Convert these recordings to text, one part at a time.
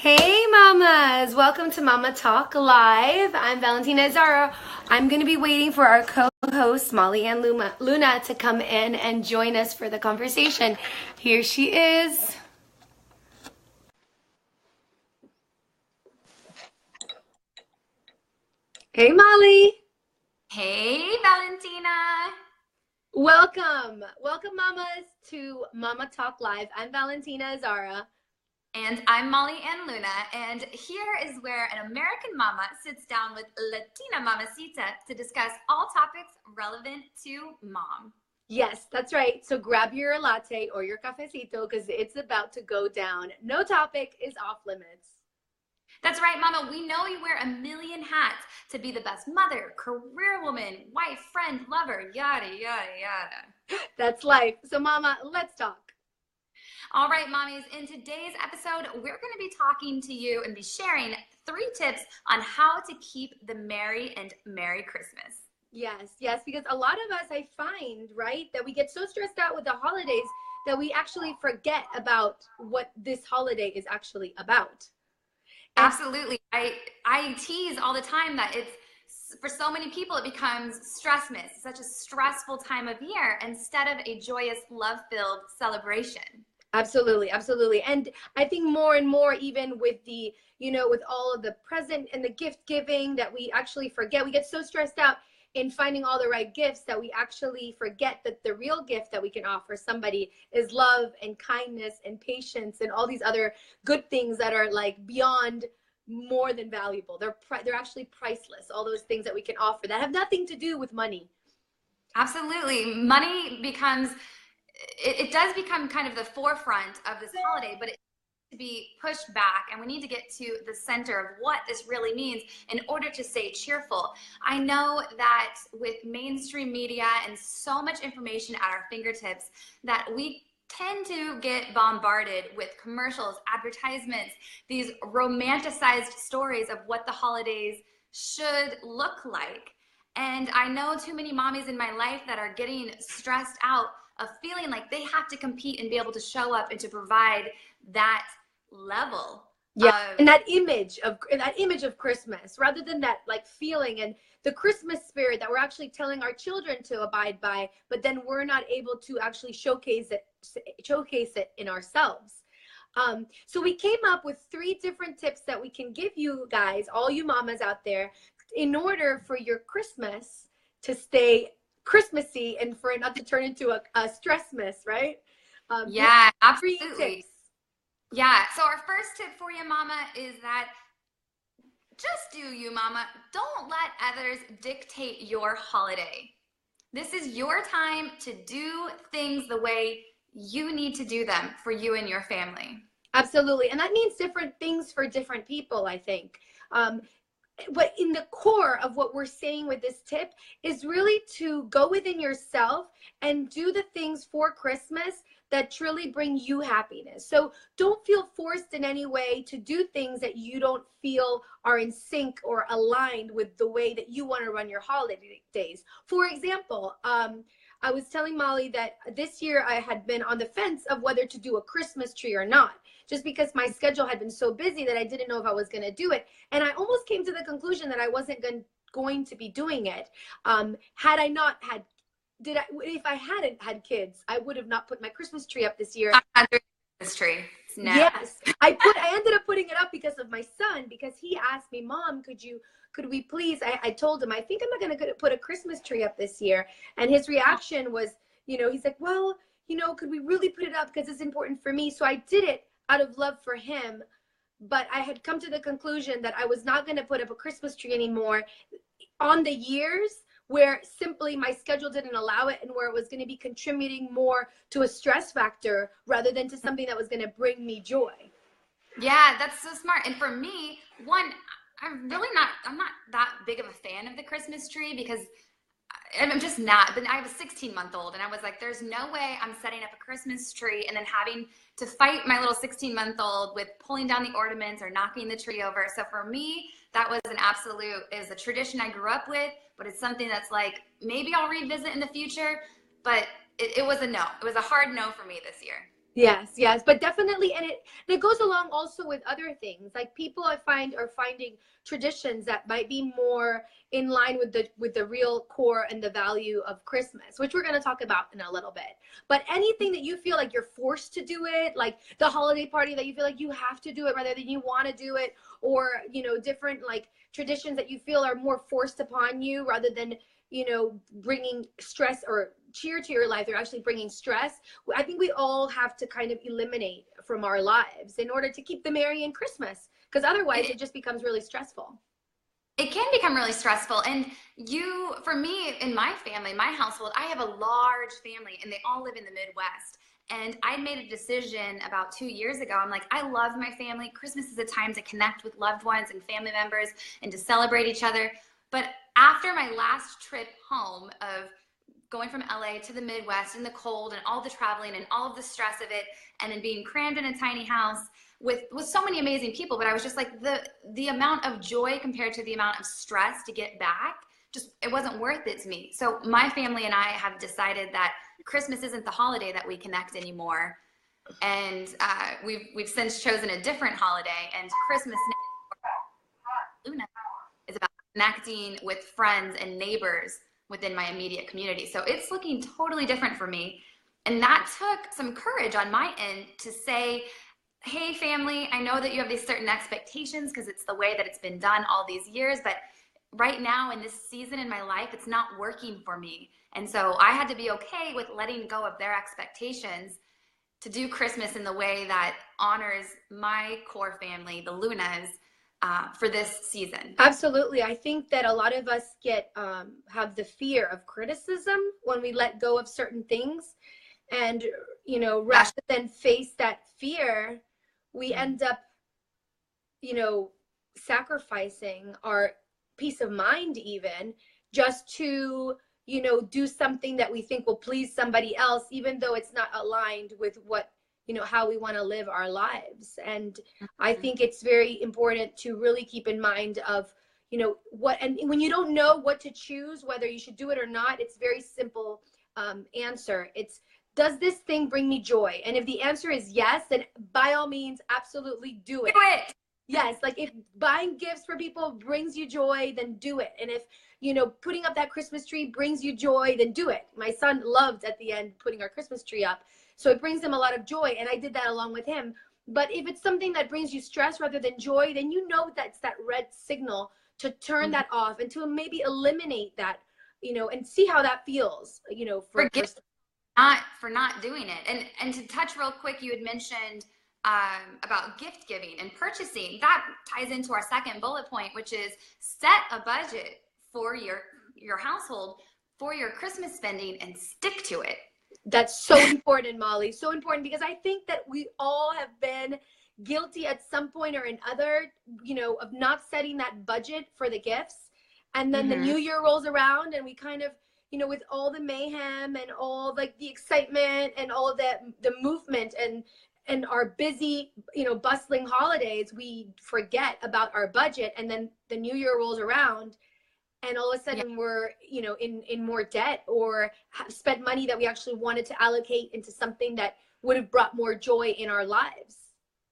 Hey mamas, welcome to Mama Talk Live. I'm Valentina Izarra. I'm going to be waiting for our co-hosts Molly and Luna to come in and join us for the conversation. Here she is. Hey Molly. Hey Valentina. Welcome mamas to Mama Talk Live. I'm Valentina Izarra. And I'm Molly and Luna, and here is where an American mama sits down with Latina mamacita to discuss all topics relevant to mom. Yes, that's right. So grab your latte or your cafecito because it's about to go down. No topic is off limits. That's right, mama. We know you wear a million hats to be the best mother, career woman, wife, friend, lover, yada, yada, yada. That's life. So mama, let's talk. All right, mommies, in today's episode, we're going to be talking to you and be sharing 3 tips on how to keep the merry and Merry Christmas. Yes, because a lot of us, I find, right, that we get so stressed out with the holidays that we actually forget about what this holiday is actually about. And absolutely. I tease all the time that it's, for so many people, it becomes Stressmas, such a stressful time of year instead of a joyous, love-filled celebration. Absolutely. And I think more and more, even with the, with all of the present and the gift giving, that we actually forget. We get so stressed out in finding all the right gifts that we actually forget that the real gift that we can offer somebody is love and kindness and patience and all these other good things that are like beyond more than valuable. They're actually priceless. All those things that we can offer that have nothing to do with money. Absolutely. Money becomes, it does become kind of the forefront of this holiday, but it needs to be pushed back, and we need to get to the center of what this really means in order to stay cheerful. I know that with mainstream media and so much information at our fingertips that we tend to get bombarded with commercials, advertisements, these romanticized stories of what the holidays should look like. And I know too many mommies in my life that are getting stressed out of feeling like they have to compete and be able to show up and to provide that level. Yeah, and that image of Christmas, rather than that like feeling and the Christmas spirit that we're actually telling our children to abide by, but then we're not able to actually showcase it in ourselves. So we came up with 3 different tips that we can give you guys, all you mamas out there, in order for your Christmas to stay Christmassy and for it not to turn into a stressmas, right? Yeah, absolutely. Yeah, so our first tip for you, mama, is that just do you, mama. Don't let others dictate your holiday. This is your time to do things the way you need to do them for you and your family. Absolutely. And that means different things for different people, I think. But in the core of what we're saying with this tip is really to go within yourself and do the things for Christmas that truly bring you happiness. So don't feel forced in any way to do things that you don't feel are in sync or aligned with the way that you want to run your holidays. For example, I was telling Molly that this year I had been on the fence of whether to do a Christmas tree or not, just because my schedule had been so busy that I didn't know if I was going to do it. And I almost came to the conclusion that I wasn't going to be doing it. Had I not had, if I hadn't had kids, I would have not put my Christmas tree up this year. Christmas tree. No. Yes, I ended up putting it up because of my son, because he asked me, Mom, could we please, I told him, I think I'm not going to put a Christmas tree up this year. And his reaction was, he's like, well, could we really put it up because it's important for me? So I did it out of love for him. But I had come to the conclusion that I was not going to put up a Christmas tree anymore on the years where simply my schedule didn't allow it, and where it was going to be contributing more to a stress factor rather than to something that was going to bring me joy. Yeah, that's so smart. And for me, I'm not that big of a fan of the Christmas tree because I'm just not. But I have a 16-month-old, and I was like, there's no way I'm setting up a Christmas tree and then having to fight my little 16-month-old with pulling down the ornaments or knocking the tree over. So for me, that was is a tradition I grew up with, but it's something that's like, maybe I'll revisit in the future, but it was a no. It was a hard no for me this year. Yes, yes, but definitely, and it goes along also with other things. Like people I find are finding traditions that might be more in line with the real core and the value of Christmas, which we're going to talk about in a little bit. But anything that you feel like you're forced to do it, like the holiday party that you feel like you have to do it rather than you want to do it, or different like traditions that you feel are more forced upon you rather than bringing stress or cheer to your life, they're actually bringing stress. I think we all have to kind of eliminate from our lives in order to keep the merry in Christmas, because otherwise it just becomes really stressful. It can become really stressful. And for me, in my family, my household, I have a large family and they all live in the Midwest. And I made a decision about 2 years ago. I'm like, I love my family. Christmas is a time to connect with loved ones and family members and to celebrate each other. But after my last trip home of going from LA to the Midwest in the cold and all the traveling and all of the stress of it, and then being crammed in a tiny house with so many amazing people, but I was just like, the amount of joy compared to the amount of stress to get back, just it wasn't worth it to me. So my family and I have decided that Christmas isn't the holiday that we connect anymore, and we've since chosen a different holiday. And Christmas Luna is about connecting with friends and neighbors within my immediate community. So it's looking totally different for me. And that took some courage on my end to say, hey, family, I know that you have these certain expectations because it's the way that it's been done all these years, but right now in this season in my life, it's not working for me. And so I had to be okay with letting go of their expectations to do Christmas in the way that honors my core family, the Lunas, for this season. Absolutely. I think that a lot of us have the fear of criticism when we let go of certain things. And, rather than face that fear, we end up, sacrificing our peace of mind even just to, do something that we think will please somebody else, even though it's not aligned with what, how we want to live our lives. And I think it's very important to really keep in mind of, and when you don't know what to choose, whether you should do it or not, it's very simple answer. It's, does this thing bring me joy? And if the answer is yes, then by all means, absolutely do it. Do it. Yes, like if buying gifts for people brings you joy, then do it. And if, putting up that Christmas tree brings you joy, then do it. My son loved at the end putting our Christmas tree up. So it brings him a lot of joy, and I did that along with him. But if it's something that brings you stress rather than joy, then that's that red signal to turn that off and to maybe eliminate that, and see how that feels, for not doing it. And to touch real quick, you had mentioned about gift giving and purchasing. That ties into our second bullet point, which is set a budget for your household for your Christmas spending and stick to it. That's so important, Molly. So important, because I think that we all have been guilty at some point or another, of not setting that budget for the gifts. And then the new year rolls around and we kind of, with all the mayhem and all like the excitement and all of the movement and our busy, bustling holidays, we forget about our budget. And then the new year rolls around and all of a sudden we're, in more debt, or have spent money that we actually wanted to allocate into something that would have brought more joy in our lives.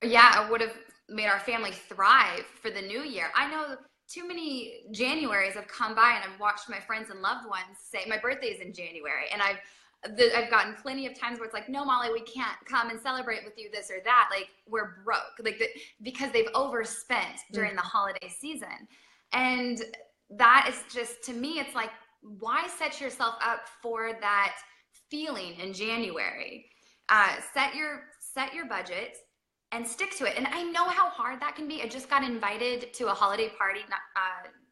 Yeah, it would have made our family thrive for the new year. I know too many Januaries have come by and I've watched my friends and loved ones say, my birthday is in January. And I've gotten plenty of times where it's like, no, Molly, we can't come and celebrate with you this or that. Like, we're broke, because they've overspent during the holiday season. And that is just, to me, it's like, why set yourself up for that feeling in January? Set your budget and stick to it. And I know how hard that can be. I just got invited to a holiday party,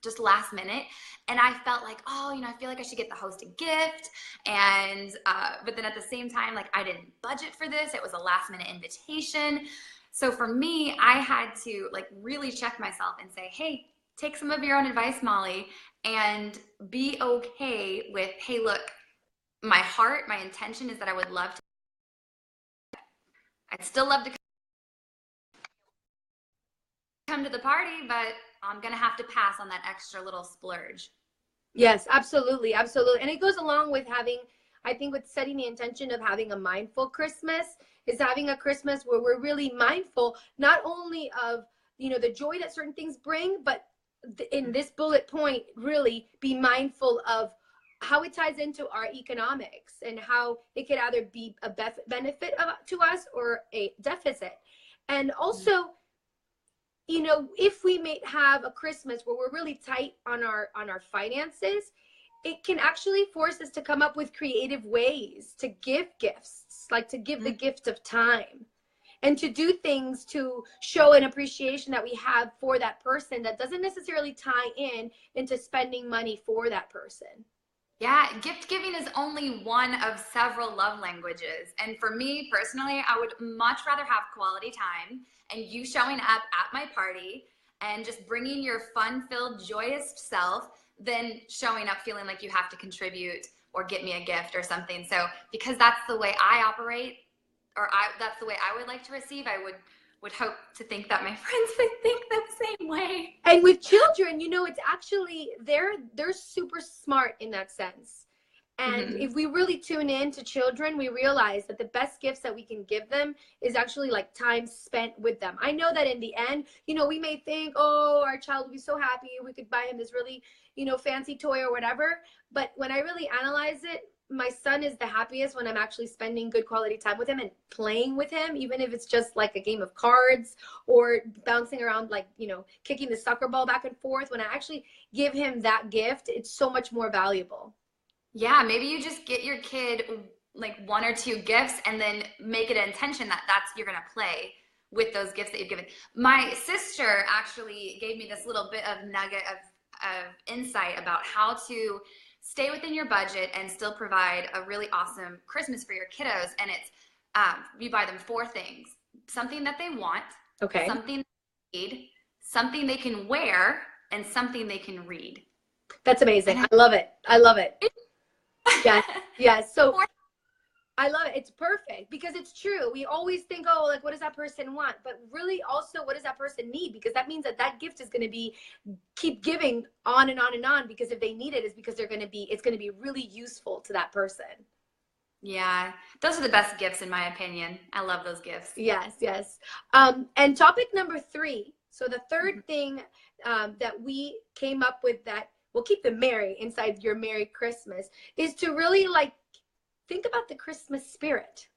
just last minute. And I felt like, I feel like I should get the host a gift. And, but then at the same time, like, I didn't budget for this. It was a last minute invitation. So for me, I had to like really check myself and say, hey, take some of your own advice, Molly, and be okay with, hey, look, my heart, my intention is that I would love to. I'd still love to come to the party, but I'm going to have to pass on that extra little splurge. Yes, absolutely. Absolutely. And it goes along with having, I think with setting the intention of having a mindful Christmas is having a Christmas where we're really mindful, not only of, you know, the joy that certain things bring, but in this bullet point, really be mindful of how it ties into our economics and how it could either be a benefit to us or a deficit. And also, you know, if we may have a Christmas where we're really tight on our finances, it can actually force us to come up with creative ways to give gifts, like to give the gift of time and to do things to show an appreciation that we have for that person that doesn't necessarily tie into spending money for that person. Yeah, gift giving is only one of several love languages. And for me personally, I would much rather have quality time and you showing up at my party and just bringing your fun-filled, joyous self than showing up feeling like you have to contribute or get me a gift or something. So because that's the way I operate, or that's the way I would like to receive, I would hope to think that my friends would think the same way. And with children, you know, it's actually, they're super smart in that sense. And if we really tune in to children, we realize that the best gifts that we can give them is actually like time spent with them. I know that in the end, you know, we may think, oh, our child would be so happy, we could buy him this really, you know, fancy toy or whatever. But when I really analyze it, my son is the happiest when I'm actually spending good quality time with him and playing with him, even if it's just like a game of cards or bouncing around, like, you know, kicking the soccer ball back and forth. When I actually give him that gift, it's so much more valuable. Yeah, maybe you just get your kid like 1 or 2 gifts and then make it an intention that you're going to play with those gifts that you've given. My sister actually gave me this little bit of nugget of insight about how to stay within your budget and still provide a really awesome Christmas for your kiddos. And it's, you buy them 4 things: something that they want, Okay. something they need, something they can wear, and something they can read. That's amazing. I love it. I love it. Yes. Yes. So I love it. It's perfect because it's true. We always think, oh, like, what does that person want? But really also, what does that person need? Because that means that that gift is going to be keep giving on and on and on, because if they need it, is because it's going to be really useful to that person. Yeah, those are the best gifts in my opinion. I love those gifts. Yes, yes. And topic number 3. So the third thing that we came up with that will keep them merry inside your Merry Christmas is to really like think about the Christmas spirit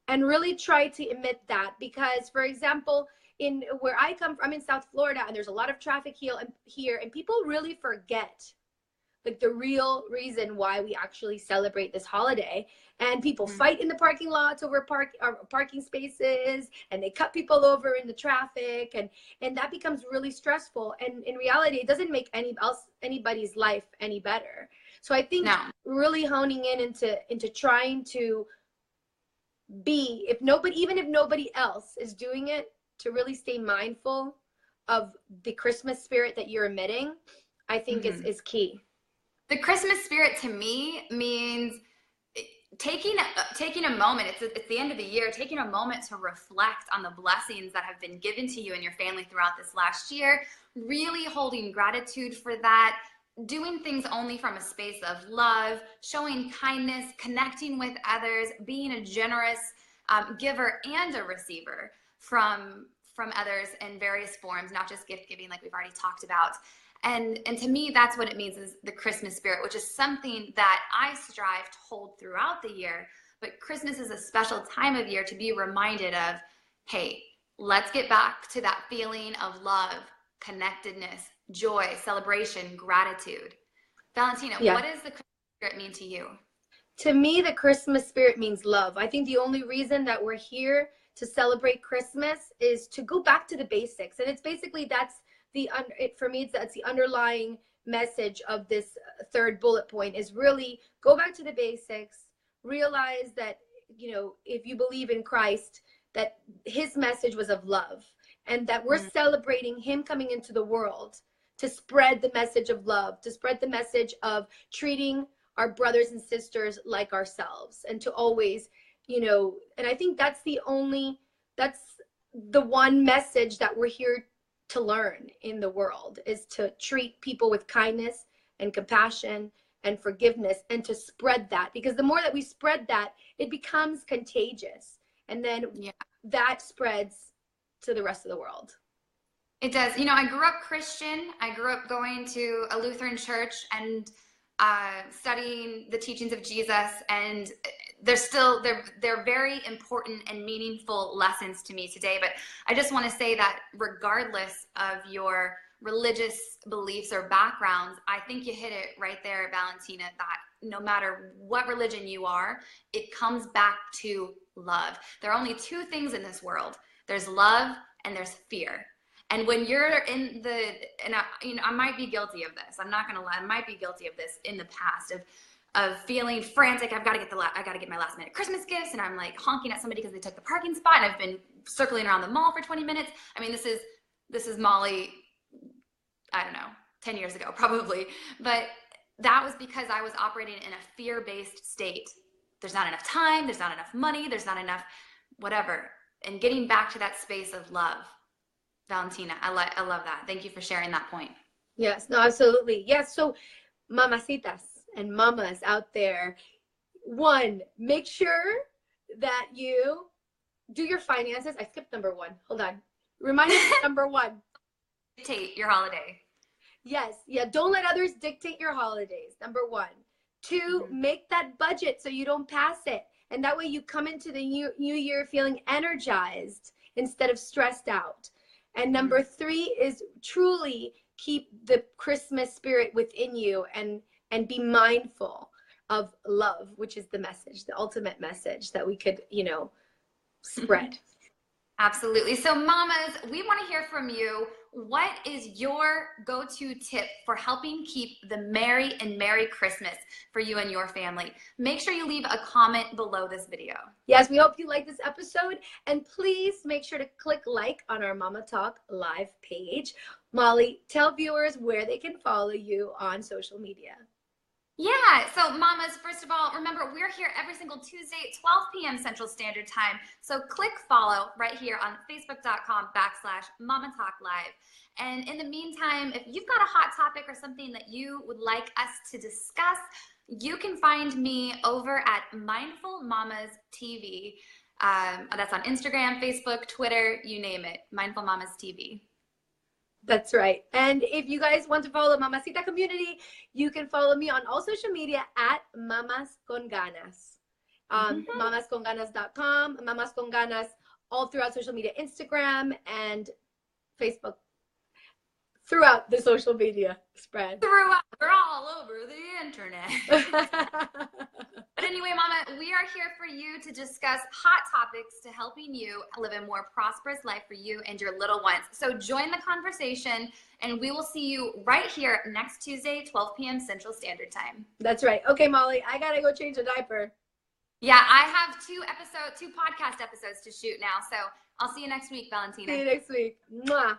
and really try to emit that. Because, for example, in where I come from, I'm in South Florida, and there's a lot of traffic here, and people really forget like the real reason why we actually celebrate this holiday. And people fight in the parking lots over parking spaces, and they cut people over in the traffic, and that becomes really stressful. And in reality, it doesn't make anybody's life any better. So I think really honing in into trying to be, even if nobody else is doing it, to really stay mindful of the Christmas spirit that you're emitting, I think is key. The Christmas spirit to me means taking a moment. It's the end of the year, taking a moment to reflect on the blessings that have been given to you and your family throughout this last year, really holding gratitude for that, doing things only from a space of love, showing kindness, connecting with others, being a generous giver and a receiver from others in various forms, not just gift giving like we've already talked about. And to me, that's what it means, is the Christmas spirit, which is something that I strive to hold throughout the year. But Christmas is a special time of year to be reminded of, hey, let's get back to that feeling of love, connectedness, joy, celebration, gratitude. Valentina, what does the Christmas spirit mean to you? To me, the Christmas spirit means love. I think the only reason that we're here to celebrate Christmas is to go back to the basics. And it's basically, that's the underlying message of this third bullet point, is really go back to the basics, realize that, you know, if you believe in Christ, that his message was of love, and that we're celebrating him coming into the world to spread the message of love, to spread the message of treating our brothers and sisters like ourselves, and to always, you know, and I think that's the one message that we're here to learn in the world, is to treat people with kindness and compassion and forgiveness, and to spread that, because the more that we spread that, it becomes contagious, and then that spreads to the rest of the world. It does. You know, I grew up Christian. I grew up going to a Lutheran church and studying the teachings of Jesus, and they're very important and meaningful lessons to me today. But I just want to say that regardless of your religious beliefs or backgrounds, I think you hit it right there, Valentina, that no matter what religion you are, it comes back to love. There are only two things in this world. There's love and there's fear. And when you're in I might be guilty of this. I'm not going to lie. I might be guilty of this in the past of feeling frantic. I got to get my last minute Christmas gifts, and I'm like honking at somebody because they took the parking spot, and I've been circling around the mall for 20 minutes. I mean, this is Molly, I don't know, 10 years ago probably. But that was because I was operating in a fear-based state. There's not enough time, there's not enough money, there's not enough whatever. And getting back to that space of love. Valentina, I love that. Thank you for sharing that point. Yes, no, absolutely. Yes, so mamacitas and mamas out there, one, make sure that you do your finances. I skipped number one. Hold on. Remind me number one. Dictate your holiday. Yes, yeah, don't let others dictate your holidays. Number one. Two, make that budget so you don't pass it. And that way you come into the new year feeling energized instead of stressed out. And number three is truly keep the Christmas spirit within you and be mindful of love, which is the message, the ultimate message that we could, spread. Absolutely. So mamas, we want to hear from you. What is your go-to tip for helping keep the merry and merry Christmas for you and your family? Make sure you leave a comment below this video. Yes, we hope you like this episode, and please make sure to click like on our Mama Talk live page. Molly, tell viewers where they can follow you on social media. Yeah, so mamas, first of all, remember we're here every single Tuesday at 12 p.m. Central Standard Time. So click follow right here on facebook.com/Mama Talk Live. And in the meantime, if you've got a hot topic or something that you would like us to discuss, you can find me over at Mindful Mamas TV. That's on Instagram, Facebook, Twitter, you name it. Mindful Mamas TV. That's right. And if you guys want to follow the Mamacita community, you can follow me on all social media at Mamas Con Ganas. Mamasconganas.com, Mamas Con Ganas, all throughout social media, Instagram and Facebook, throughout the social media spread. We're all over the internet. But anyway, Mama, we are here for you to discuss hot topics to helping you live a more prosperous life for you and your little ones. So join the conversation, and we will see you right here next Tuesday, 12 p.m. Central Standard Time. That's right. Okay, Molly, I got to go change a diaper. Yeah, I have two podcast episodes to shoot now. So I'll see you next week, Valentina. See you next week. Mwah.